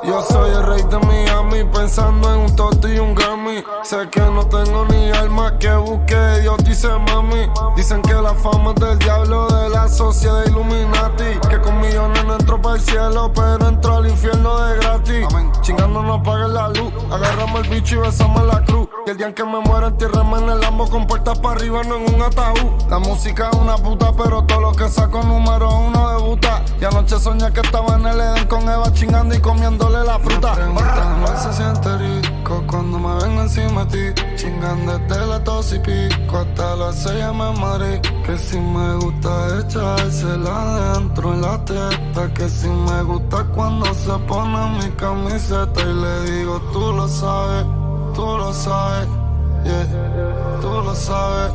Yo soy el rey de Miami, pensando en un Toti y un Grammy. Sé que no tengo ni alma, que busque Dios, dice mami. Dicen que la fama es del diablo, de la sociedad Illuminati. Que con millones no entro para el cielo, pero entro al infierno de gratis. Chingando no apaguen la luz, agarramos el bicho y besamos la cruz. Y el día en que me muera entiérrame en el Lambo con puertas para arriba, no en un ataúd. La música es una puta, pero todo lo que saco número uno debuta. Y anoche soñé que estaba en el Edén con Eva chingando y comiéndole la fruta. No se siente rico cuando me vengo encima de ti, chingando desde la tos y pico hasta las 6 me Madrid. Que si me gusta echársela dentro en la teta, que si me gusta cuando se pone mi camiseta. Y le digo, tú lo sabes, yeah. Tú lo sabes,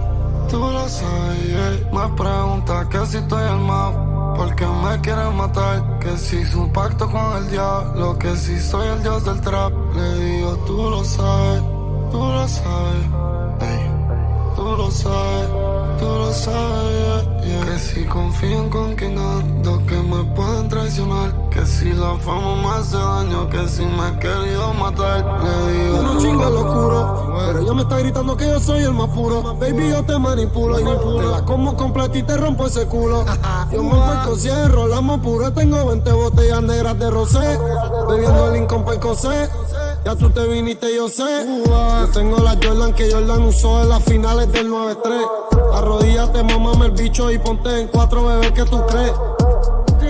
yeah. Me pregunta que si estoy armado, porque me quieren matar. Que si hice un pacto con el diablo, que si soy el dios del trap. Le digo, tú lo sabes, ey. Tú lo sabes, yeah. Que si confían con quien ando, que me pueden traicionar. Que si la fama me hace daño, que si me he querido matar. Le digo, yo no chingo locuro, pero ella me está gritando que yo soy el más puro. Baby, yo te manipulo y te la como completa y te rompo ese culo. Yo me encuentro cierro, rolamos puro. Tengo 20 botellas negras de rosé, bebiendo el Lincoln para el cosé. Ya tú te viniste, yo sé. Yo tengo la Jordan que Jordan usó en las finales del 9-3. Arrodíllate, mamame el bicho y ponte en 4, bebé, que tú crees.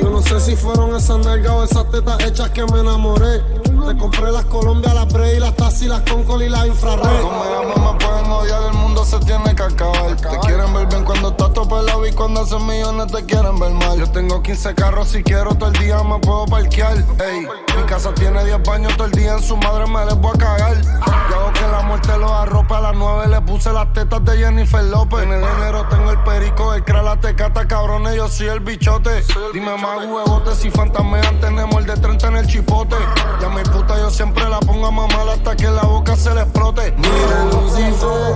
Yo no sé si fueron esas nalgas o esas tetas hechas que me enamoré. Te compré las Colombia, las Bray, las Taxi, las Concol y las Infrared. Como llaman me pueden odiar, el mundo se tiene que acabar. Te quieren ver bien cuando estás topelado y cuando hacen millones te quieren ver mal. Yo tengo 15 carros, si quiero todo el día me puedo parquear. Ey, mi casa tiene 10 baños, todo el día en su madre me les voy a cagar. Yo hago que la muerte los arrope, a las 9 le puse las tetas de Jennifer López. En el enero tengo el perico, el cra, la tecata, cabrones, yo soy el bichote. Dime más huevotes, si fantamean tenemos el de 30 en el chipote. Ya mi puta yo siempre la pongo a mamar hasta que la boca se le explote. Mira Lucifer,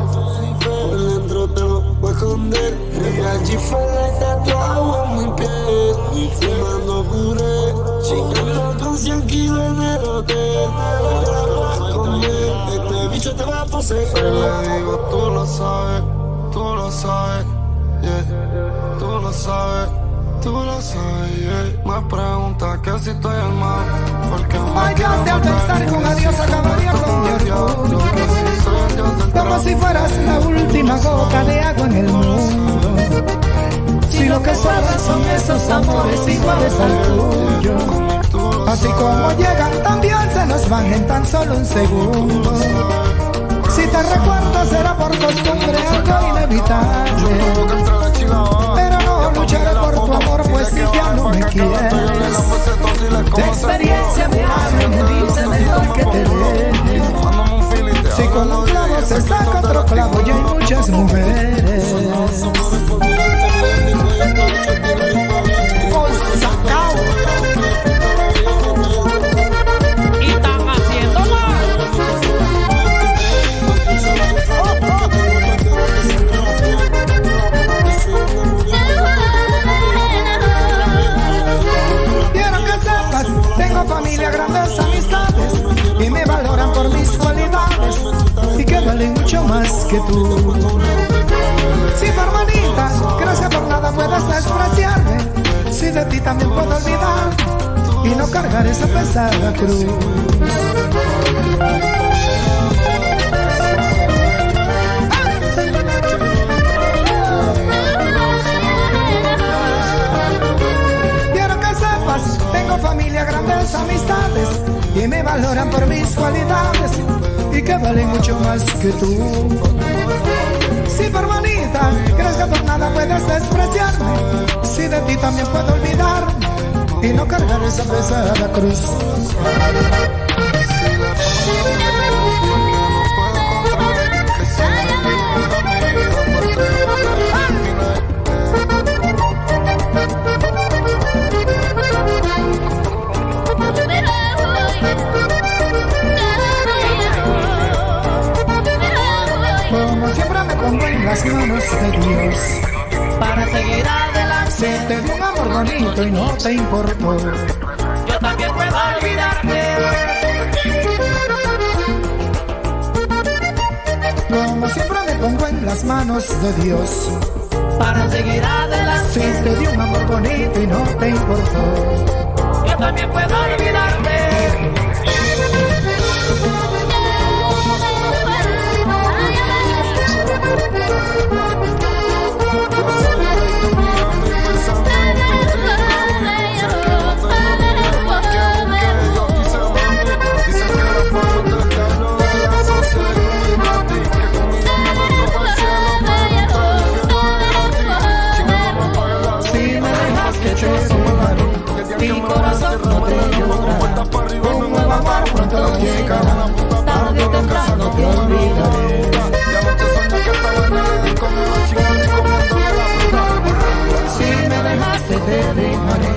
por dentro te lo voy a esconder. Mira el G-Fly tatuado en mi piel, y fumando puré, chingando con 100 kilos en el hotel. Te la vas a comer, este bicho te va a poseer. Le digo, tú lo sabes, yeah. Tú lo sabes, yeah. Me pregunta que si estoy armado, porque me Fallaste al pensar con adiós acabaría con mi orgullo. Como si fueras la última gota de agua en el mundo. Si lo que sobran son esos amores iguales al tuyo. Así como llegan también se nos van en tan solo un segundo. Si te recuerdo será por costumbre algo inevitable, pero no lucharé por tu amor, pues si ya no me quieres. De experiencia me habla, me dice mejor que te dejes. Si con un clavo se saca otro clavo y hay muchas mujeres. Y están haciendo mal. Quiero que sepas, tengo familia, grandes amistades y me valoran por mis cualidades y que valen mucho más que tú. Si por bonita crees que por nada puedas despreciarme, si de ti también puedo olvidar y no cargar esa pesada cruz. Quiero que sepas, tengo familia, grandes amistades y me valoran por mis cualidades y que valen mucho más que tú. Si por bonita crees que por nada puedes despreciarme, si de ti también puedo olvidar y no cargar esa pesada cruz. Como siempre me pongo en las manos de Dios Para seguir adelante, si te dio un amor bonito y no te importó. yo también puedo olvidarte. las manos de Dios. Para seguir adelante, Si te dio un amor bonito y no te importó, yo también puedo olvidarte. mi corazón no te llorará. Un nuevo amor pronto llegará, tarde o temprano te olvidaré. Si me dejaste te dejaré,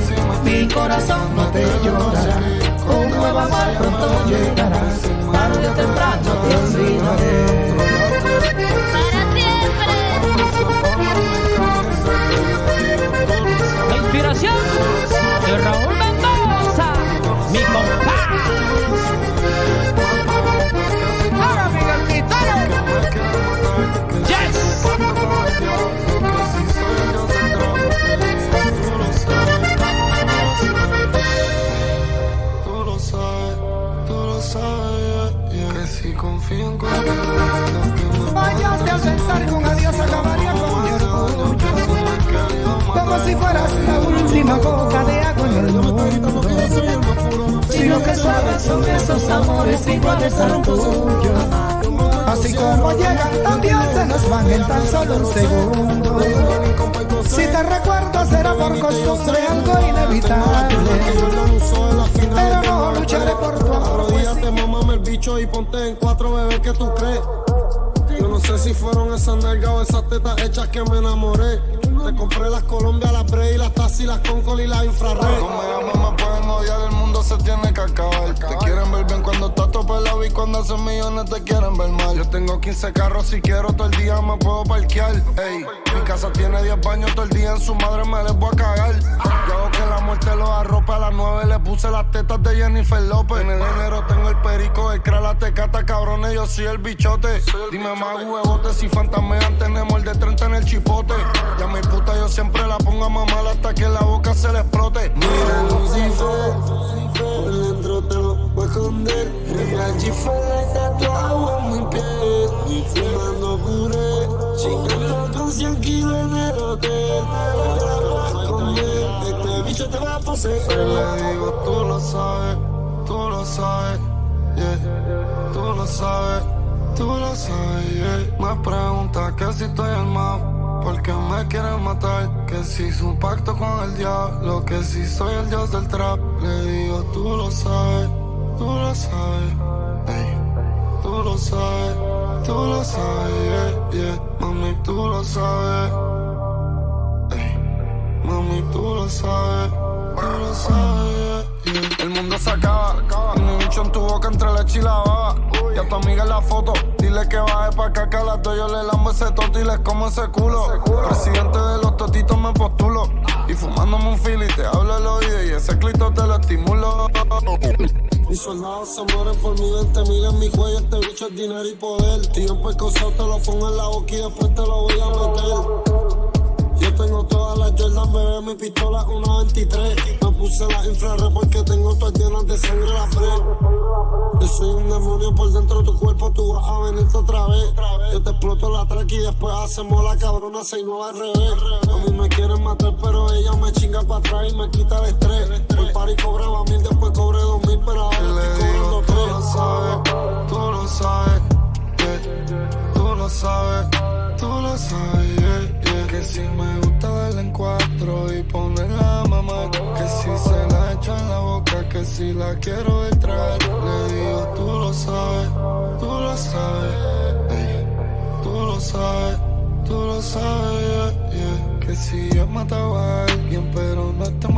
mi corazón no te llorará. Un nuevo amor pronto llegará, tarde o temprano te olvidaré. La inspiración de Raúl Mendoza, mi compa. Ahora Miguel Quintero. Yes. Tú lo sabes, que si confío en cualquier cosa. Fallaste al pensar que un adiós acabaría con mi orgullo, como si fueras la última gota de agua en el mundo. Si lo que sabes son esos amores iguales al tuyo, así como llegan también se nos van en tan solo un segundo. Si te recuerdo será por costumbre algo inevitable, pero no lucharé por tu amor. Arrodíllate, mámame el bicho y ponte en 4, bebé, que tú crees. Yo no sé si fueron esas nalgas o esas tetas hechas que me enamoré. Te compré las Colombia, las Bray, las Taxi, las Concord y las Infrared. Como llaman me pueden odiar, el mundo se tiene que acabar. Te quieren ver bien cuando estás topelado y cuando haces millones te quieren ver mal. Yo tengo 15 carros, si quiero todo el día me puedo parquear. Ey, mi casa tiene 10 baños, todo el día en su madre me les voy a cagar. Yo hago que la muerte los arrope, a las 9 le puse las tetas de Jennifer López. En el enero tengo el perico, el cra, la tecata, cabrones, yo soy el bichote. Dime más huevotes, si fantasmean tenemos el de 30 en el chipote. Ya mi puta yo siempre la pongo a mamar hasta que la boca se le explote. Mira Lucifer, por dentro te lo voy a esconder. Mira el G-Fly tatuado en mi piel, y fumando puré, chingando con 100 kilos en el hotel. Te la voy a esconder, este bicho te va a poseer. Le digo, tú lo sabes, yeah. Tú lo sabes, yeah. Me pregunta que si estoy armado, porque me quieren matar, que si hice un pacto con el diablo, que si soy el dios del trap. Le digo, tú lo sabes, ey. Tú lo sabes, yeah. Mami, tú lo sabes, ey. Mami, tú lo sabes, yeah. El mundo se acaba, y mi bicho en tu boca entre leche y la baba. Y a tu amiga en la foto, dile que baje pa' acá, que a las 2 yo le lambo ese toto y les como ese culo. Presidente de los totitos me postulo, y fumándome un fili te hablo al oído y ese clito te lo estimulo. Mis soldados se mueren por mi 20,000 en mi cuello. Este bicho es dinero y poder. Tiempo percosado te lo pongo en la boca y después te lo voy a meter. Yo tengo todas las Jordan, bebé, mi pistola 1.23. Me puse la infrared porque tengo todas llenas de sangre la fred. Yo soy un demonio por dentro de tu cuerpo, tú vas a venirte otra vez. Yo te exploto la track y después hacemos la cabrona 6-9 al revés. A mí me quieren matar, pero ella me chinga para atrás y me quita el estrés. Por party cobraba 1,000, después cobré 2,000, pero ahora estoy cobrando 3. Tú lo sabes, yeah. Tú lo sabes, yeah. Que si me gusta darle en 4 y ponerla a mamar, que si se la echo en la boca, que si la quiero entrar. Le digo, tú lo sabes, ey. Tú lo sabes, yeah. Que si he matado a alguien pero no te